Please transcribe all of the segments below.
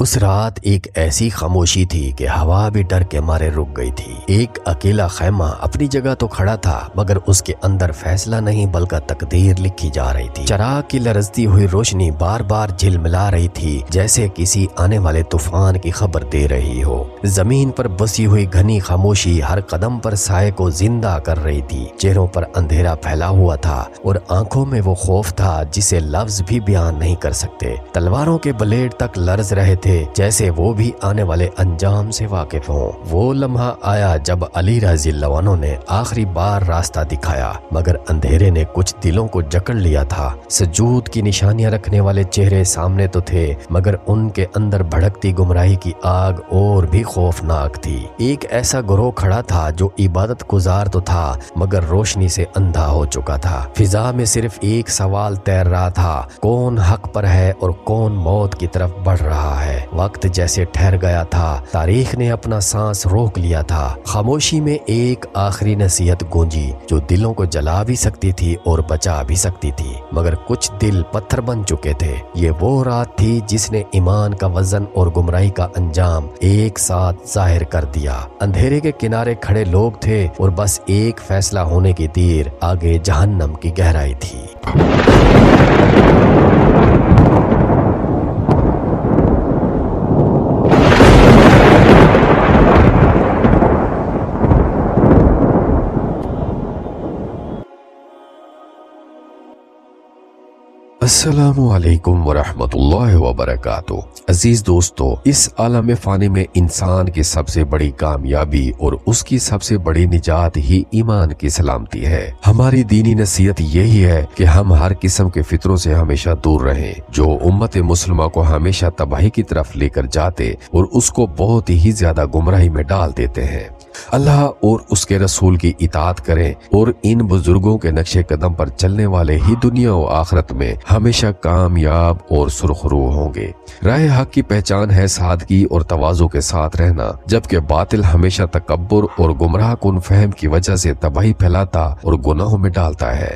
اس رات ایک ایسی خاموشی تھی کہ ہوا بھی ڈر کے مارے رک گئی تھی۔ ایک اکیلا خیمہ اپنی جگہ تو کھڑا تھا مگر اس کے اندر فیصلہ نہیں بلکہ تقدیر لکھی جا رہی تھی۔ چراغ کی لرزتی ہوئی روشنی بار بار جھلملا رہی تھی جیسے کسی آنے والے طوفان کی خبر دے رہی ہو۔ زمین پر بسی ہوئی گھنی خاموشی ہر قدم پر سائے کو زندہ کر رہی تھی۔ چہروں پر اندھیرا پھیلا ہوا تھا اور آنکھوں میں وہ خوف تھا جسے لفظ بھی بیان نہیں کر سکتے۔ تلواروں کے بلیڈ تک لرز رہے تھے جیسے وہ بھی آنے والے انجام سے واقف ہوں۔ وہ لمحہ آیا جب علی رضی اللہ عنہ نے آخری بار راستہ دکھایا مگر اندھیرے نے کچھ دلوں کو جکڑ لیا تھا۔ سجود کی نشانیاں رکھنے والے چہرے سامنے تو تھے مگر ان کے اندر بھڑکتی گمراہی کی آگ اور بھی خوفناک تھی۔ ایک ایسا گروہ کھڑا تھا جو عبادت گزار تو تھا مگر روشنی سے اندھا ہو چکا تھا۔ فضا میں صرف ایک سوال تیر رہا تھا، کون حق پر ہے اور کون موت کی طرف بڑھ رہا ہے۔ وقت جیسے ٹھہر گیا تھا، تاریخ نے اپنا سانس روک لیا تھا۔ خاموشی میں ایک آخری نصیحت گونجی جو دلوں کو جلا بھی سکتی تھی اور بچا بھی سکتی تھی مگر کچھ دل پتھر بن چکے تھے۔ یہ وہ رات تھی جس نے ایمان کا وزن اور گمراہی کا انجام ایک ساتھ ظاہر کر دیا۔ اندھیرے کے کنارے کھڑے لوگ تھے اور بس ایک فیصلہ ہونے کی دیر، آگے جہنم کی گہرائی تھی۔ السلام علیکم ورحمۃ اللہ وبرکاتہ۔ عزیز دوستو، اس عالم فانی میں انسان کی سب سے بڑی کامیابی اور اس کی سب سے بڑی نجات ہی ایمان کی سلامتی ہے۔ ہماری دینی نصیحت یہی ہے کہ ہم ہر قسم کے فطروں سے ہمیشہ دور رہیں جو امت مسلمہ کو ہمیشہ تباہی کی طرف لے کر جاتے اور اس کو بہت ہی زیادہ گمراہی میں ڈال دیتے ہیں۔ اللہ اور اس کے رسول کی اطاعت کریں اور ان بزرگوں کے نقش قدم پر چلنے والے ہی دنیا و آخرت میں ہمیشہ کامیاب اور سرخرو ہوں گے۔ راہ حق کی پہچان ہے سادگی اور تواضع کے ساتھ رہنا، جبکہ باطل ہمیشہ تکبر اور گمراہ کن فہم کی وجہ سے تباہی پھیلاتا اور گناہوں میں ڈالتا ہے۔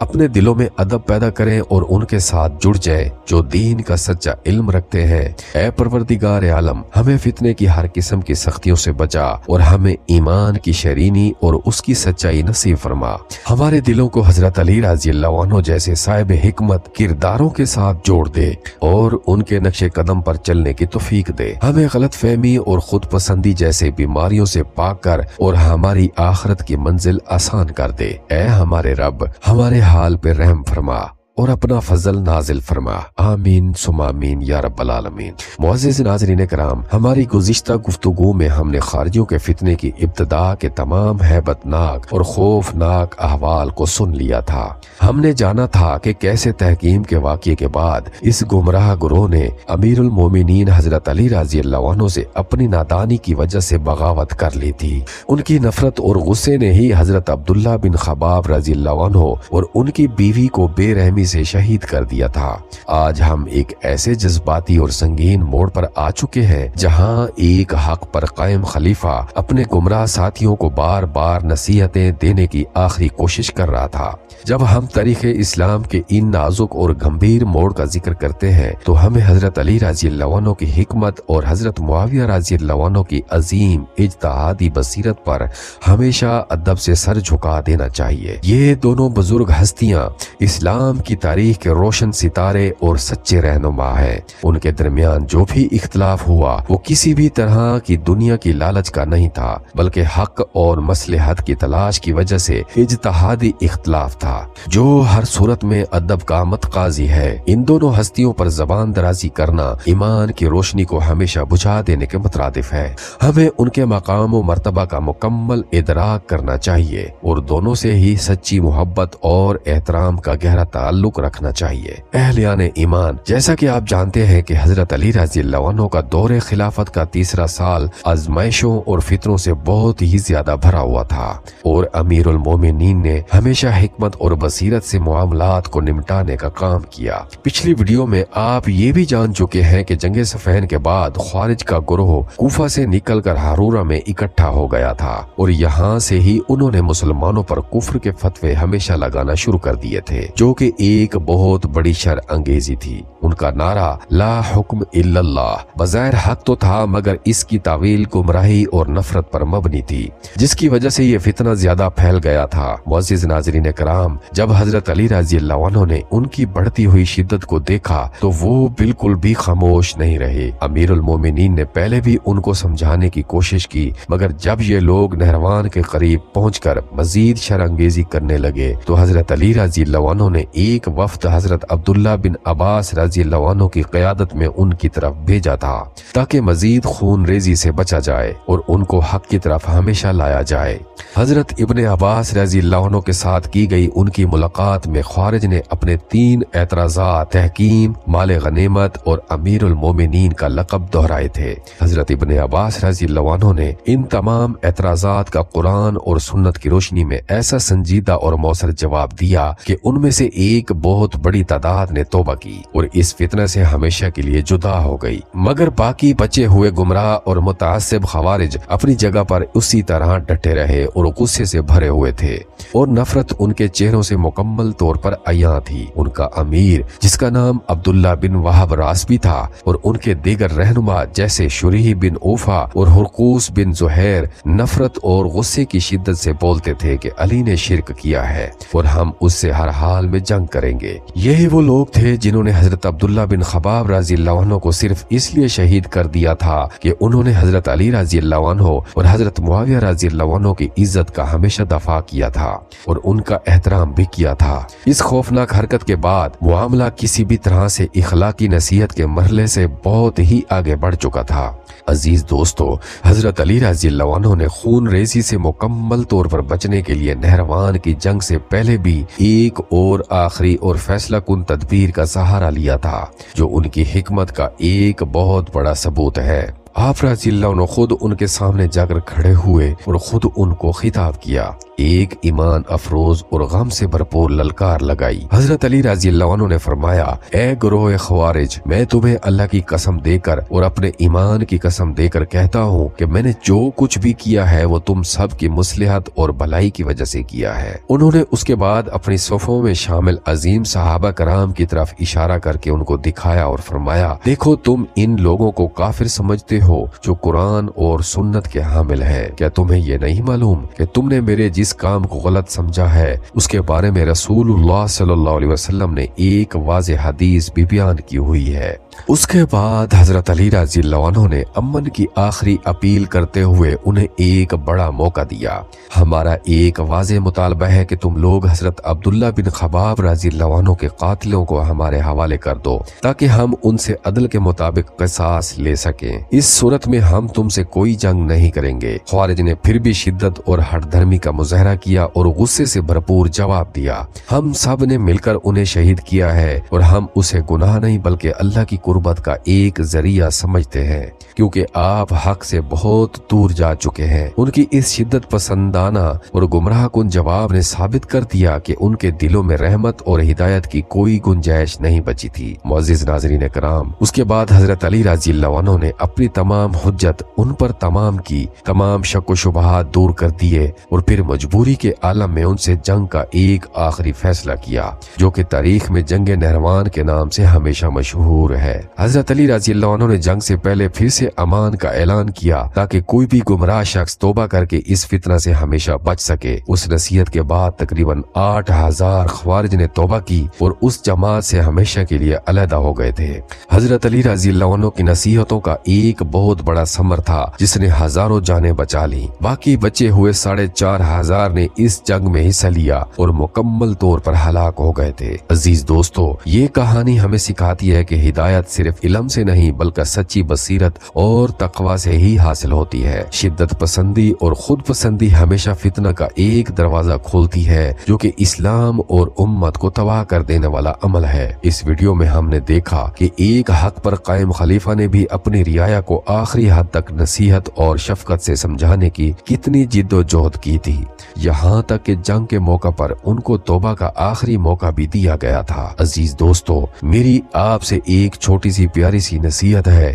اپنے دلوں میں ادب پیدا کریں اور ان کے ساتھ جڑ جائیں جو دین کا سچا علم رکھتے ہیں۔ اے پروردگار عالم، ہمیں فتنے کی ہر قسم کی سختیوں سے بچا اور ہمیں ایمان کی شیرینی اور اس کی سچائی نصیب فرما۔ ہمارے دلوں کو حضرت علی رضی اللہ عنہ جیسے صاحب حکمت کرداروں کے ساتھ جوڑ دے اور ان کے نقش قدم پر چلنے کی توفیق دے۔ ہمیں غلط فہمی اور خود پسندی جیسے بیماریوں سے پاک کر اور ہماری آخرت کی منزل آسان کر دے۔ اے ہمارے رب، ہمارے حال پہ رحم فرما اور اپنا فضل نازل فرما، آمین ثم آمین یا رب العالمین۔ معزز ناظرین کرام، ہماری گزشتہ گفتگو میں ہم نے خارجیوں کے فتنے کی ابتدا کے تمام ہیبت ناک اور خوفناک احوال کو سن لیا تھا۔ ہم نے جانا تھا کہ کیسے تحکیم کے واقعے کے بعد اس گمراہ گروہ نے امیر المومنین حضرت علی رضی اللہ عنہ سے اپنی نادانی کی وجہ سے بغاوت کر لی تھی۔ ان کی نفرت اور غصے نے ہی حضرت عبداللہ بن خباب رضی اللہ عنہ اور ان کی بیوی کو بے رحمی سے شہید کر دیا تھا۔ آج ہم ایک ایسے جذباتی اور سنگین موڑ پر آ چکے ہیں جہاں ایک حق پر قائم خلیفہ اپنے گمراہ ساتھیوں کو بار بار نصیحتیں دینے کی آخری کوشش کر رہا تھا۔ جب ہم تاریخ اسلام کے ان نازک اور گمبھیر موڑ کا ذکر کرتے ہیں تو ہمیں حضرت علی رضی اللہ عنہ کی حکمت اور حضرت معاویہ رضی اللہ عنہ کی عظیم اجتہادی بصیرت پر ہمیشہ ادب سے سر جھکا دینا چاہیے۔ یہ دونوں بزرگ ہستیاں اسلام کی تاریخ کے روشن ستارے اور سچے رہنما ہیں۔ ان کے درمیان جو بھی اختلاف ہوا وہ کسی بھی طرح کی دنیا کی لالچ کا نہیں تھا بلکہ حق اور مصلحت کی تلاش کی وجہ سے اجتہادی اختلاف تھا جو ہر صورت میں ادب کا متقاضی ہے۔ ان دونوں ہستیوں پر زبان درازی کرنا ایمان کی روشنی کو ہمیشہ بجھا دینے کے مترادف ہے۔ ہمیں ان کے مقام و مرتبہ کا مکمل ادراک کرنا چاہیے اور دونوں سے ہی سچی محبت اور احترام کا گہرا تعلق رکھنا چاہیے۔ اہلیان ایمان، جیسا کہ آپ جانتے ہیں کہ حضرت علی رضی اللہ عنہ کا دور خلافت کا تیسرا سال آزمائشوں اور فتنوں سے بہت ہی زیادہ بھرا ہوا تھا اور امیر المومنین نے ہمیشہ حکمت اور بصیرت سے معاملات کو نمٹانے کا کام کیا۔ پچھلی ویڈیو میں آپ یہ بھی جان چکے ہیں کہ جنگ صفین کے بعد خوارج کا گروہ کوفہ سے نکل کر ہارورہ میں اکٹھا ہو گیا تھا اور یہاں سے ہی انہوں نے مسلمانوں پر کفر کے فتوے ہمیشہ لگانا شروع کر دیے تھے جو کہ ایک بہت بڑی شر انگیزی تھی۔ ان کا نعرہ لا حکم الا اللہ بظاہر حق تو تھا، مگر اس کی تعویل گمراہی اور نفرت پر مبنی تھی، جس کی وجہ سے یہ فتنہ زیادہ پھیل گیا تھا۔ معزز ناظرین کرام، جب حضرت علی رضی اللہ عنہ نے ان کی بڑھتی ہوئی شدت کو دیکھا تو وہ بالکل بھی خاموش نہیں رہے۔ امیر المومنین نے پہلے بھی ان کو سمجھانے کی کوشش کی، مگر جب یہ لوگ نہروان کے قریب پہنچ کر مزید شرانگیزی کرنے لگے تو حضرت علی رضی اللہ عنہ نے ایک وفد حضرت عبداللہ بن عباس رضی اللہ عنہ کی قیادت میں ان کی طرف بھیجا تھا تاکہ مزید خون ریزی سے بچا جائے اور ان کو حق کی طرف ہمیشہ لایا جائے۔ حضرت ابن عباس رضی اللہ عنہ کے ساتھ کی گئی ان کی ملاقات میں خوارج نے اپنے 3 اعتراضات تحکیم، مال غنیمت اور امیر المومنین کا لقب دہرائے تھے۔ حضرت ابن عباس رضی اللہ عنہ نے ان تمام اعتراضات کا قرآن اور سنت کی روشنی میں ایسا سنجیدہ اور مؤثر جواب دیا کہ ان میں سے ایک بہت بڑی تعداد نے توبہ کی اور اس فتنہ سے ہمیشہ کے لیے جدا ہو گئی، مگر باقی بچے ہوئے گمراہ اور متعصب خوارج اپنی جگہ پر اسی طرح ڈٹے رہے اور غصے سے بھرے ہوئے تھے اور نفرت ان کے چہروں سے مکمل طور پر عیاں تھی۔ ان کا امیر جس کا نام عبداللہ بن وہب راسبی تھا اور ان کے دیگر رہنما جیسے شریح بن اوفا اور ہرقوس بن زہیر نفرت اور غصے کی شدت سے بولتے تھے کہ علی نے شرک کیا ہے اور ہم اس سے ہر حال میں جنگ کریں گے۔ یہی وہ لوگ تھے جنہوں نے حضرت عبداللہ بن خباب رضی اللہ عنہ کو صرف اس لیے شہید کر دیا تھا کہ انہوں نے حضرت علی رضی اللہ عنہ اور حضرت معاویہ رضی اللہ عنہ کی عزت کا ہمیشہ دفاع کیا تھا اور ان کا احترام بھی کیا تھا۔ اس خوفناک حرکت کے بعد معاملہ کسی بھی طرح سے اخلاقی نصیحت کے مرحلے سے بہت ہی آگے بڑھ چکا تھا۔ عزیز دوستو، حضرت علی رضی اللہ عنہ نے خون ریزی سے مکمل طور پر بچنے کے لیے نہروان کی جنگ سے پہلے بھی ایک اور آخری اور فیصلہ کن تدبیر کا سہارا لیا تھا، جو ان کی حکمت کا ایک بہت بڑا ثبوت ہے۔ آپ رضی اللہ عنہ خود ان کے سامنے جا کر کھڑے ہوئے اور خود ان کو خطاب کیا، ایک ایمان افروز اور غم سے بھرپور للکار لگائی۔ حضرت علی رضی اللہ عنہ نے فرمایا، اے گروہ خوارج، میں تمہیں اللہ کی قسم دے کر اور اپنے ایمان کی قسم دے کر کہتا ہوں کہ میں نے جو کچھ بھی کیا ہے وہ تم سب کی مصلحت اور بھلائی کی وجہ سے کیا ہے۔ انہوں نے اس کے بعد اپنی صفوں میں شامل عظیم صحابہ کرام کی طرف اشارہ کر کے ان کو دکھایا اور فرمایا، دیکھو تم ان لوگوں کو کافر سمجھتے ہو جو قرآن اور سنت کے حامل ہیں، کیا تمہیں یہ نہیں معلوم کہ تم نے میرے جس کام کو غلط سمجھا ہے اس کے بارے میں رسول اللہ صلی اللہ علیہ وسلم نے ایک واضح حدیث بھی بیان کی ہوئی ہے۔ اس کے بعد حضرت علی رضی اللہ عنہ نے امن کی آخری اپیل کرتے ہوئے انہیں ایک بڑا موقع دیا۔ ہمارا ایک واضح مطالبہ ہے کہ تم لوگ حضرت عبداللہ بن خباب رضی اللہ عنہ کے قاتلوں کو ہمارے حوالے کر دو تاکہ ہم ان سے عدل کے مطابق قصاص لے سکیں۔ اس صورت میں ہم تم سے کوئی جنگ نہیں کریں گے۔ خوارج نے پھر بھی شدت اور ہٹ دھرمی کا مظاہرہ کیا اور غصے سے بھرپور جواب دیا، ہم سب نے مل کر انہیں شہید کیا ہے اور ہم اسے گناہ نہیں بلکہ اللہ کی قربت کا ایک ذریعہ سمجھتے ہیں، کیونکہ آپ حق سے بہت دور جا چکے ہیں۔ ان کی اس شدت پسندانہ اور گمراہ کن جواب نے ثابت کر دیا کہ ان کے دلوں میں رحمت اور ہدایت کی کوئی گنجائش نہیں بچی تھی۔ معزز ناظرین کرام، اس کے بعد حضرت علی رضی اللہ عنہ نے اپنی تمام حجت ان پر تمام کی، تمام شک و شبہات دور کر دیے اور پھر مجبوری کے عالم میں ان سے جنگ کا ایک آخری فیصلہ کیا، جو کہ تاریخ میں جنگ نہروان کے نام سے ہمیشہ مشہور ہے۔ حضرت علی رضی اللہ عنہ نے جنگ سے پہلے پھر سے امان کا اعلان کیا تاکہ کوئی بھی گمراہ شخص توبہ کر کے اس فتنہ سے ہمیشہ بچ سکے۔ اس نصیحت کے بعد تقریباً 8000 خوارج نے توبہ کی اور اس جماعت سے ہمیشہ کے لیے علیحدہ ہو گئے تھے۔ حضرت علی رضی اللہ عنہ کی نصیحتوں کا ایک بہت بڑا ثمر تھا جس نے ہزاروں جانیں بچا لی۔ باقی بچے ہوئے 4500 نے اس جنگ میں حصہ لیا اور مکمل طور پر ہلاک ہو گئے تھے۔ عزیز دوستو، یہ کہانی ہمیں سکھاتی ہے کہ ہدایت صرف علم سے نہیں بلکہ سچی بصیرت اور تقوی سے ہی حاصل ہوتی ہے۔ شدت پسندی اور خود پسندی ہمیشہ فتنہ کا ایک دروازہ کھولتی ہے جو کہ اسلام اور امت کو تباہ کر دینے والا عمل ہے۔ اس ویڈیو میں ہم نے دیکھا کہ ایک حق پر قائم خلیفہ نے بھی اپنی رعایا کو آخری حد تک نصیحت اور شفقت سے سمجھانے کی کتنی جد و جہد کی تھی، یہاں تک کہ جنگ کے موقع پر ان کو توبہ کا آخری موقع بھی دیا گیا تھا۔ عزیز دوستو، میری آپ سے ایک چھوٹی سی پیاری سی نصیحت ہے